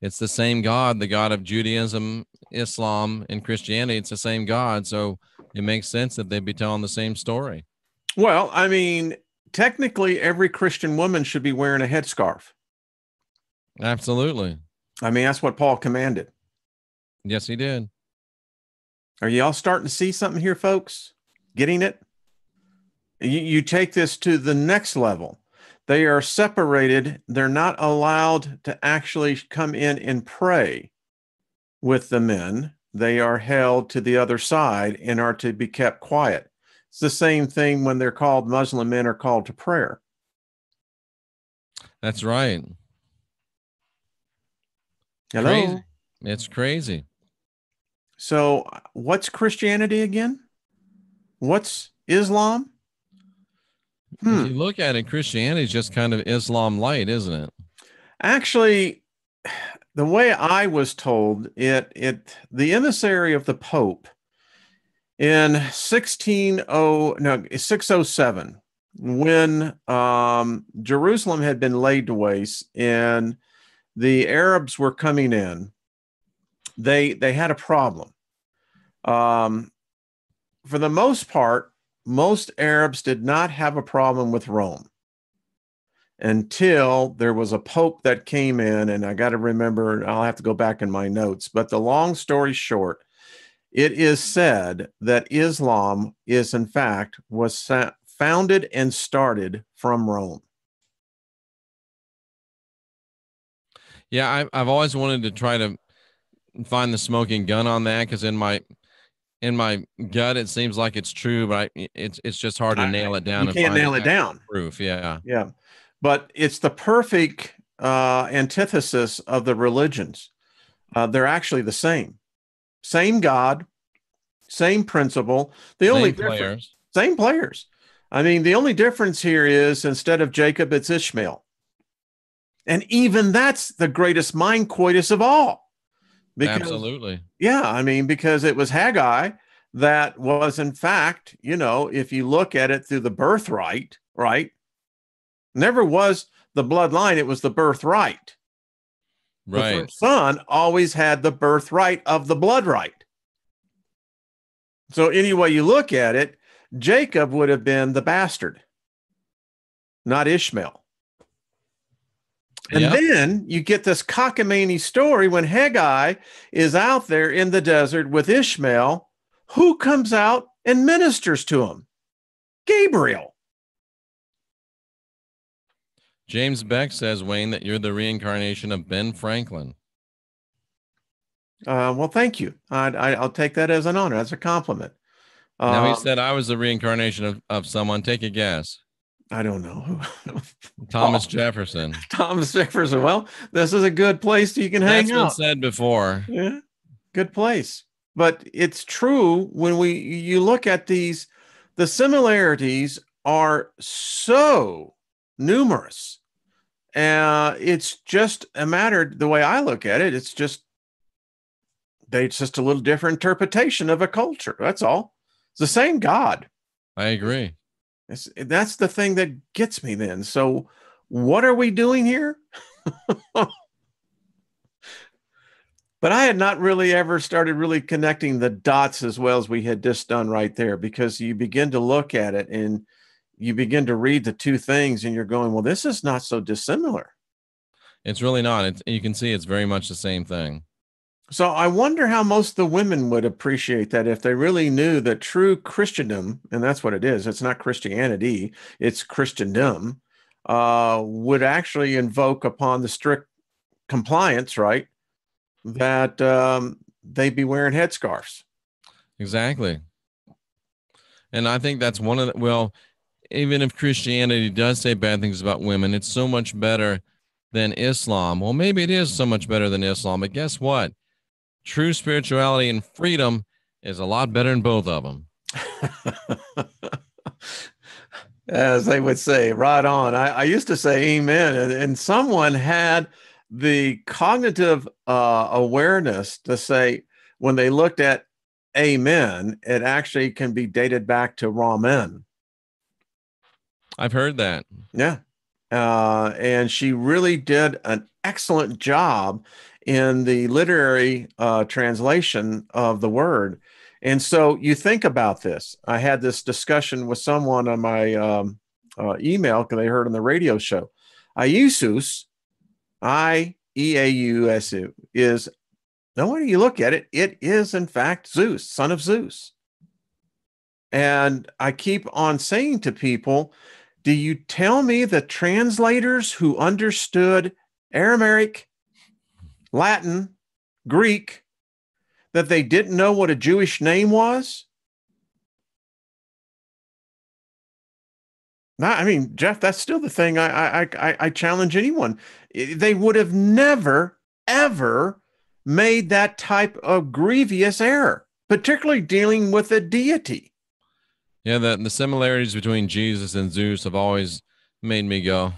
it's the same God, the God of Judaism, Islam, and Christianity. It's the same God, so it makes sense that they'd be telling the same story. Well, I mean, technically, every Christian woman should be wearing a headscarf. Absolutely. I mean, that's what Paul commanded. Yes, he did. Are y'all starting to see something here, folks? Getting it? You take this to the next level. They are separated. They're not allowed to actually come in and pray with the men. They are held to the other side and are to be kept quiet. It's the same thing when they're called, Muslim men are called to prayer. That's right. Hello? Crazy. It's crazy. So what's Christianity again? What's Islam? If you look at it, Christianity is just kind of Islam light, isn't it? Actually, the way I was told, the emissary of the Pope in 607, when Jerusalem had been laid to waste and the Arabs were coming in, they had a problem. For the most part, most Arabs did not have a problem with Rome until there was a pope that came in, and I got to remember, I'll have to go back in my notes, but the long story short, it is said that Islam is, in fact, was founded and started from Rome. Yeah, I've always wanted to try to find the smoking gun on that, because in my gut it seems like it's true, but it's just hard to nail it down. You can't nail it down. Proof, yeah. But it's the perfect antithesis of the religions. They're actually the same God, same principle. Same players. I mean, the only difference here is instead of Jacob, it's Ishmael. And even that's the greatest mind coitus of all. Absolutely. Yeah, I mean, because it was Haggai that was, in fact, if you look at it through the birthright, right? Never was the bloodline, it was the birthright. Right. The first son always had the birthright of the blood right. So any way you look at it, Jacob would have been the bastard, not Ishmael. And then you get this cockamamie story when Haggai is out there in the desert with Ishmael. Who comes out and ministers to him? Gabriel. James Beck says, Wayne, that you're the reincarnation of Ben Franklin. Well, thank you. I'll take that as an honor. That's a compliment. Now, he said I was the reincarnation of someone. Take a guess. I don't know. Thomas Jefferson. Thomas Jefferson. Well, this is a good place you can hang out. That's been said before. Yeah, good place. But it's true when you look at these, the similarities are so numerous. It's just a matter, the way I look at it, it's just a little different interpretation of a culture. That's all. It's the same God. I agree. That's the thing that gets me then. So what are we doing here? But I had not really ever started really connecting the dots as well as we had just done right there, because you begin to look at it and you begin to read the two things and you're going, well, this is not so dissimilar. It's really not. You can see it's very much the same thing. So I wonder how most of the women would appreciate that if they really knew that true Christendom, and that's what it is. It's not Christianity, it's Christendom. would actually invoke upon the strict compliance, right, that they'd be wearing headscarves. Exactly. And I think that's one of the, well, even if Christianity does say bad things about women, it's so much better than Islam. Well, maybe it is so much better than Islam, but guess what? True spirituality and freedom is a lot better than both of them. As they would say, right on. I used to say amen, and someone had the cognitive awareness to say when they looked at amen, it actually can be dated back to ramen. I've heard that. Yeah. And she really did an excellent job in the literary translation of the word. And so you think about this. I had this discussion with someone on my email because they heard on the radio show. Ieusus, I-E-A-U-S, is, no matter you look at it, it is in fact Zeus, son of Zeus. And I keep on saying to people, do you tell me the translators who understood Aramaic, Latin, Greek, that they didn't know what a Jewish name was? No, I mean, Jeff, that's still the thing I challenge anyone. They would have never, ever made that type of grievous error, particularly dealing with a deity. Yeah, the similarities between Jesus and Zeus have always made me go,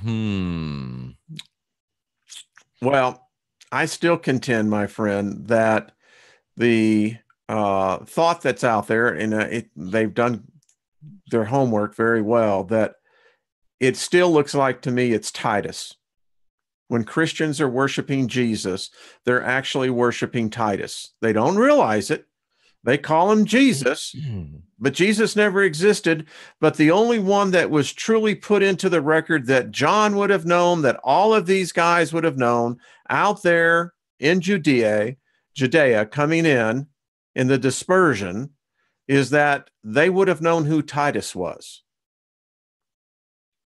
Well, I still contend, my friend, that the thought that's out there, and they've done their homework very well, that it still looks like to me it's Titus. When Christians are worshiping Jesus, they're actually worshiping Titus. They don't realize it. They call him Jesus, but Jesus never existed. But the only one that was truly put into the record that John would have known, that all of these guys would have known out there in Judea coming in the dispersion, is that they would have known who Titus was.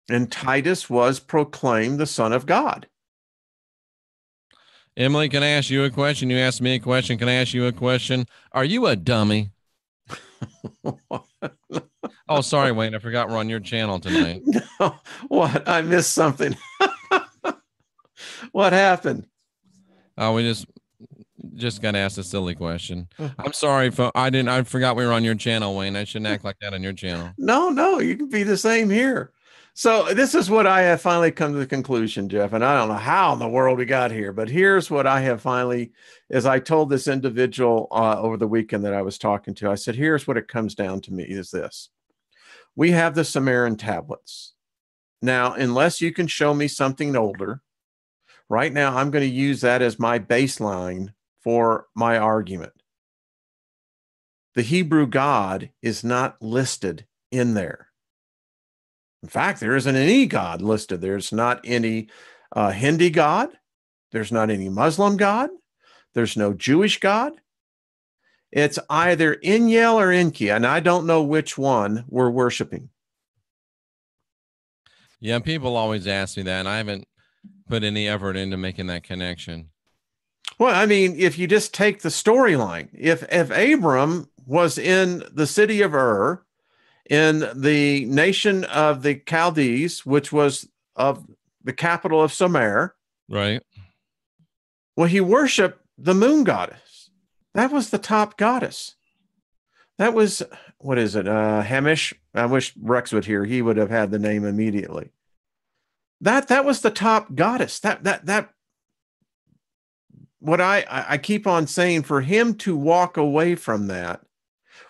And Titus was proclaimed the Son of God. Emily, can I ask you a question? You asked me a question. Can I ask you a question? Are you a dummy? Oh, sorry, Wayne. I forgot we're on your channel tonight. No, what? I missed something. What happened? Oh, we just got asked a silly question. I'm sorry. I forgot we were on your channel, Wayne. I shouldn't act like that on your channel. No, you can be the same here. So this is what I have finally come to the conclusion, Jeff, and I don't know how in the world we got here, but here's what I have finally, as I told this individual over the weekend that I was talking to, I said, here's what it comes down to me is this. We have the Samaritan tablets. Now, unless you can show me something older, right now I'm going to use that as my baseline for my argument. The Hebrew God is not listed in there. In fact, there isn't any God listed. There's not any Hindi God. There's not any Muslim God. There's no Jewish God. It's either Inyel or Enki, and I don't know which one we're worshiping. Yeah, people always ask me that, and I haven't put any effort into making that connection. Well, I mean, if you just take the storyline, if Abram was in the city of Ur, in the nation of the Chaldees, which was of the capital of Sumer, right? Well, he worshiped the moon goddess. That was the top goddess. That was, what is it? Hamish. I wish Rex would hear. He would have had the name immediately. That was the top goddess. That what I keep on saying, for him to walk away from that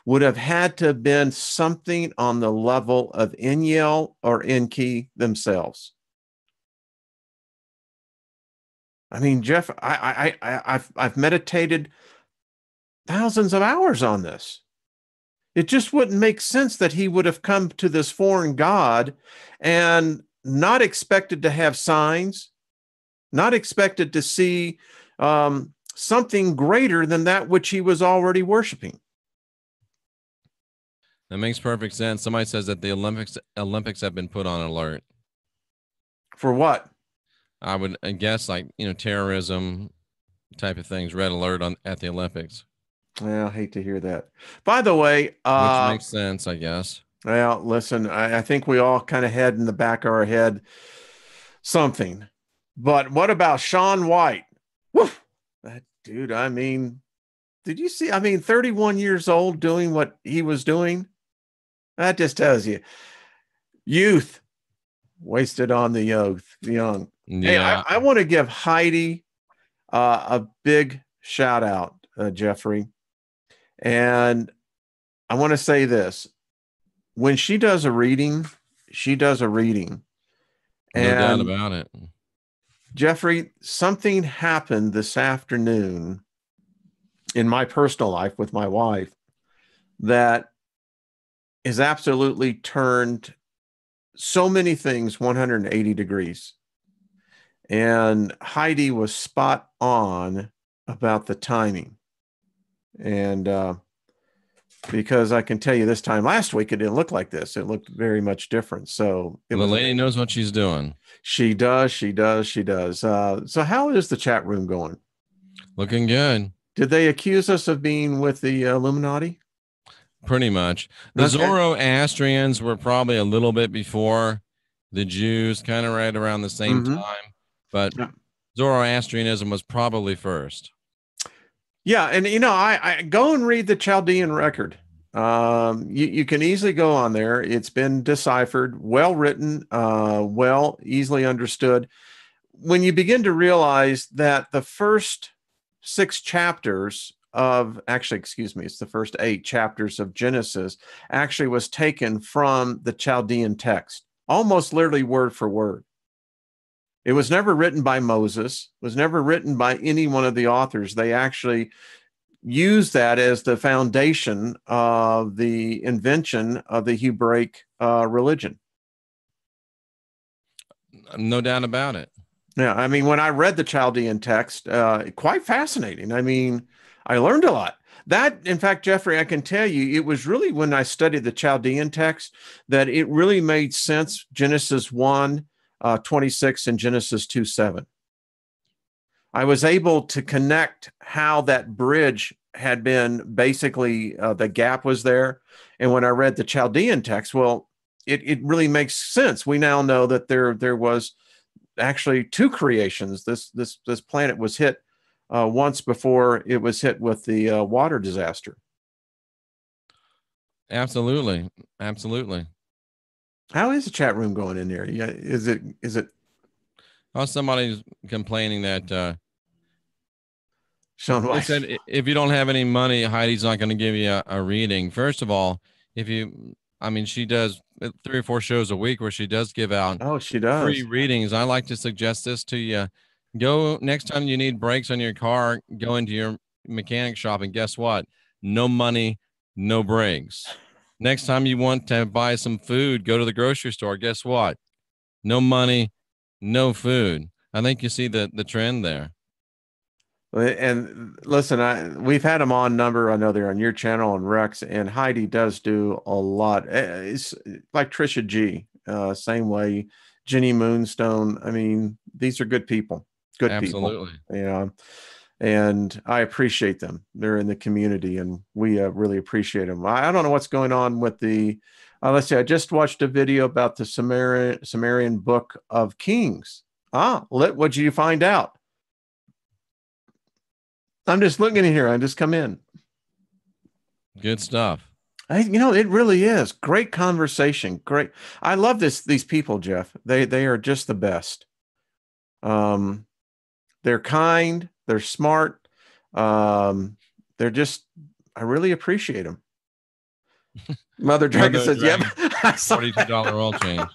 would have had to have been something on the level of Inyel or Enki themselves. I mean, Jeff, I've meditated thousands of hours on this. It just wouldn't make sense that he would have come to this foreign god and not expected to have signs, not expected to see something greater than that which he was already worshiping. That makes perfect sense. Somebody says that the Olympics have been put on alert. For what? I would guess like, terrorism type of things, red alert at the Olympics, Well, I hate to hear that. By the way, which makes sense, I guess. well, listen, I think we all kind of had in the back of our head something. But what about Shaun White? Woo! That dude, I mean, did you see? I mean, 31 years old doing what he was doing. That just tells you youth wasted on the youth, young. Hey, Yeah. I want to give Heidi a big shout out, Jeffrey. And I want to say this when she does a reading, she does a reading. No doubt And about it. Jeffrey, something happened this afternoon in my personal life with my wife that is absolutely turned so many things 180 degrees. And Heidi was spot on about the timing. And because I can tell you this time last week, it didn't look like this. It looked very much different. So it The was lady knows what she's doing. She does. She does. She does. So how is the chat room going? Looking good. Did they accuse us of being with the Illuminati? Pretty much. The Okay. Zoroastrians were probably a little bit before the Jews, kind of right around the same time, but Yeah. Zoroastrianism was probably first. Yeah, and I go and read the Chaldean record. You can easily go on there. It's been deciphered, well written, well easily understood. When you begin to realize that the first 6 chapters of actually, excuse me, it's the first 8 chapters of Genesis actually was taken from the Chaldean text, almost literally word for word. It was never written by Moses, was never written by any one of the authors. They actually used that as the foundation of the invention of the Hebraic religion. No doubt about it. Yeah, I mean, when I read the Chaldean text, quite fascinating. I mean, I learned a lot. That, in fact, Jeffrey, I can tell you, it was really when I studied the Chaldean text that it really made sense. Genesis 1, 26 and Genesis 2, 7. I was able to connect how that bridge had been basically the gap was there. And when I read the Chaldean text, well, it really makes sense. We now know that there was actually 2 creations. This planet was hit once before it was hit with the water disaster. Absolutely. Absolutely. How is the chat room going in there? Yeah, is it? Oh, somebody's complaining that Shaun they White. said if you don't have any money, Heidi's not going to give you a reading. First of all, she does 3 or 4 shows a week where she does give out Oh, she free does. readings. I like to suggest this to you. Go next time you need brakes on your car, go into your mechanic shop and guess what? No money, no brakes. Next time you want to buy some food, go to the grocery store. Guess what? No money, no food. I think you see the trend there. And listen, we've had them on number. I know they're on your channel and Rex, and Heidi does do a lot. It's like Trisha G, same way. Jenny Moonstone. I mean, these are good people. Good people. Absolutely. Yeah. And I appreciate them. They're in the community, and we really appreciate them. I don't know what's going on with the. Let's see. I just watched a video about the Sumerian Book of Kings. What did you find out? I'm just looking in here. I just come in. Good stuff. It really is great conversation. Great. I love these people, Jeff. They are just the best. They're kind. They're smart. They're just. I really appreciate them. Mother Dragon says, "Yep." $42 oil change.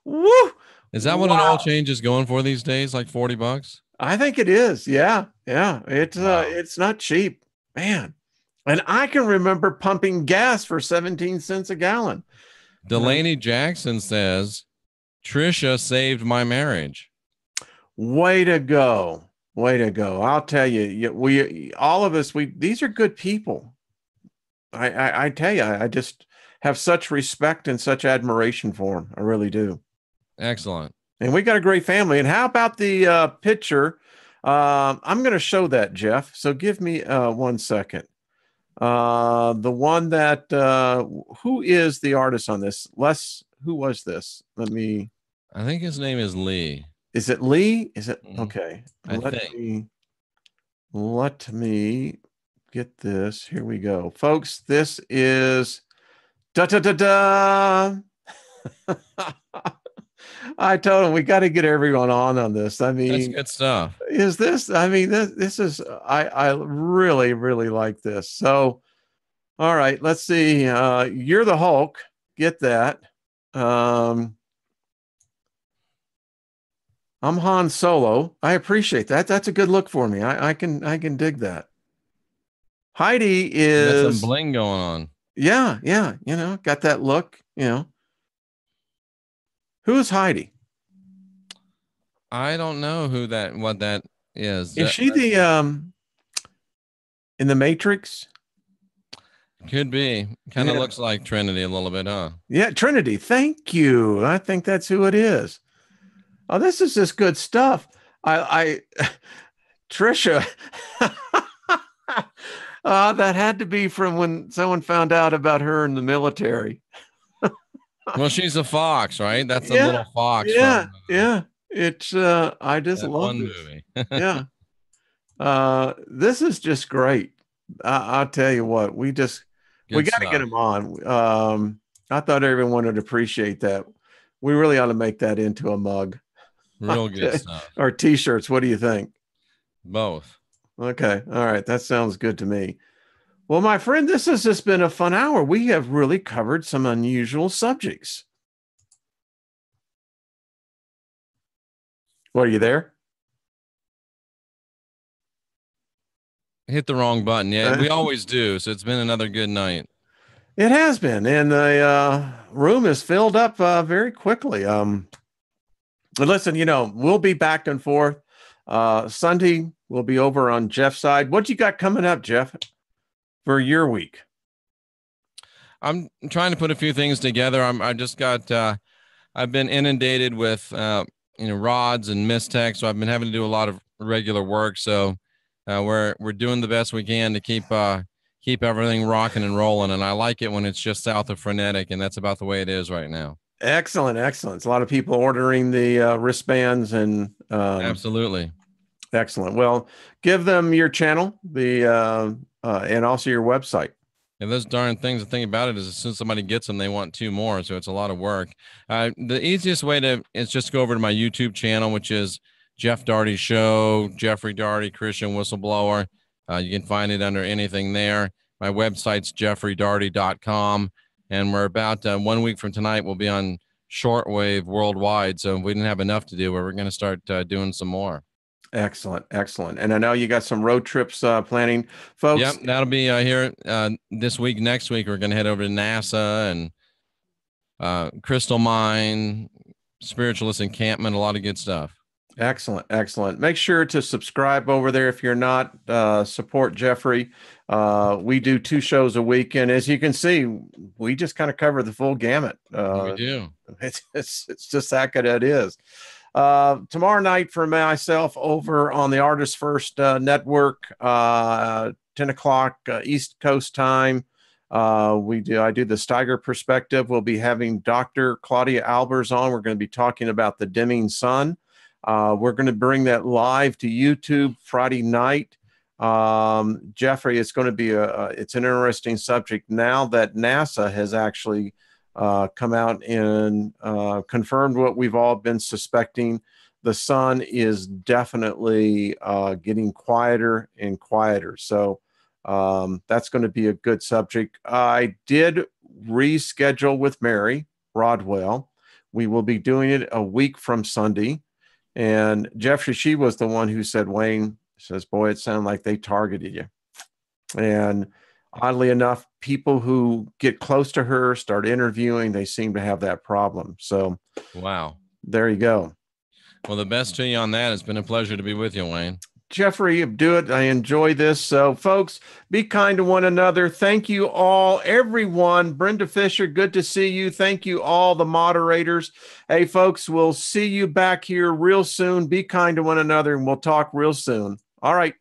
Woo! Is that what an oil change is going for these days? Like $40? I think it is. Yeah. It's Wow. it's not cheap, man. And I can remember pumping gas for 17 cents a gallon. Delaney Jackson says, Trisha saved my marriage. Way to go. Way to go. I'll tell you, we all of us, these are good people. I tell you, I just have such respect and such admiration for them. I really do. Excellent. And we got a great family. And how about the picture? I'm going to show that, Jeff. So give me 1 second. The one that who is the artist on this? Who was this? I think his name is Lee. Is it Lee? Is it okay? I think. Let me get this. Here we go, folks. This is da da da da. I told him we got to get everyone on this. I mean, that's good stuff. Is this? I mean, this is. I really really like this. So, all right, let's see. You're the Hulk. Get that. I'm Han Solo. I appreciate that. That's a good look for me. I can dig that. Heidi is got some bling going on. Yeah, got that look. Who is Heidi? I don't know what that is. Is she the in the Matrix? Could be. Kind of looks like Trinity a little bit, huh? Yeah, Trinity. Thank you. I think that's who it is. Oh, this is just good stuff. I Trisha. That had to be from when someone found out about her in the military. Well, she's a fox, right? That's a little fox. Yeah, yeah. It's I just love this movie. Yeah. This is just great. I'll tell you what, we got to get him on. I thought everyone would appreciate that. We really ought to make that into a mug. Real good stuff. Or t-shirts. What do you think? Both. Okay. All right. That sounds good to me. Well, my friend, this has just been a fun hour. We have really covered some unusual subjects. What, are you there? Hit the wrong button. Yeah, we always do. So it's been another good night. It has been. And the room is filled up very quickly. But listen, we'll be back and forth. Sunday, we'll be over on Jeff's side. What you got coming up, Jeff, for your week? I'm trying to put a few things together. I just got, I've been inundated with, rods and Mistech. So I've been having to do a lot of regular work. So we're doing the best we can to keep everything rocking and rolling. And I like it when it's just south of frenetic. And that's about the way it is right now. Excellent. A lot of people ordering the wristbands and absolutely. Excellent. Well, give them your channel, and also your website. And those darn things, the thing about it is as soon as somebody gets them, they want 2 more. So it's a lot of work. The easiest way is just go over to my YouTube channel, which is Jeff Daugherty Show, Jeffrey Daugherty, Christian Whistleblower. You can find it under anything there. My website's jeffreydaugherty.com. And we're about 1 week from tonight, we'll be on shortwave worldwide. So we didn't have enough to do, but we're going to start doing some more. Excellent. And I know you got some road trips planning, folks. Yep, that'll be here this week. Next week, we're going to head over to NASA and Crystal Mine, Spiritualist Encampment, a lot of good stuff. Excellent. Make sure to subscribe over there if you're not. Support Jeffrey. We do 2 shows a week, and as you can see, we just kind of cover the full gamut. We do. It's just that good it is. Tomorrow night for myself over on the Artist First Network, 10 o'clock East Coast time. I do the Steiger Perspective. We'll be having Dr. Claudia Albers on. We're going to be talking about the dimming sun. We're going to bring that live to YouTube Friday night. Jeffrey, it's going to be it's an interesting subject now that NASA has actually come out and confirmed what we've all been suspecting. The sun is definitely getting quieter and quieter. So that's going to be a good subject. I did reschedule with Mary Rodwell. We will be doing it a week from Sunday. And Jeffrey, she was the one who said, Wayne, says, boy, it sounded like they targeted you. And oddly enough, people who get close to her, start interviewing, they seem to have that problem. So, wow. There you go. Well, the best to you on that. It's been a pleasure to be with you, Wayne. Jeffrey, do it. I enjoy this. So, folks, be kind to one another. Thank you all, everyone. Brenda Fisher, good to see you. Thank you all, the moderators. Hey, folks, we'll see you back here real soon. Be kind to one another, and we'll talk real soon. All right.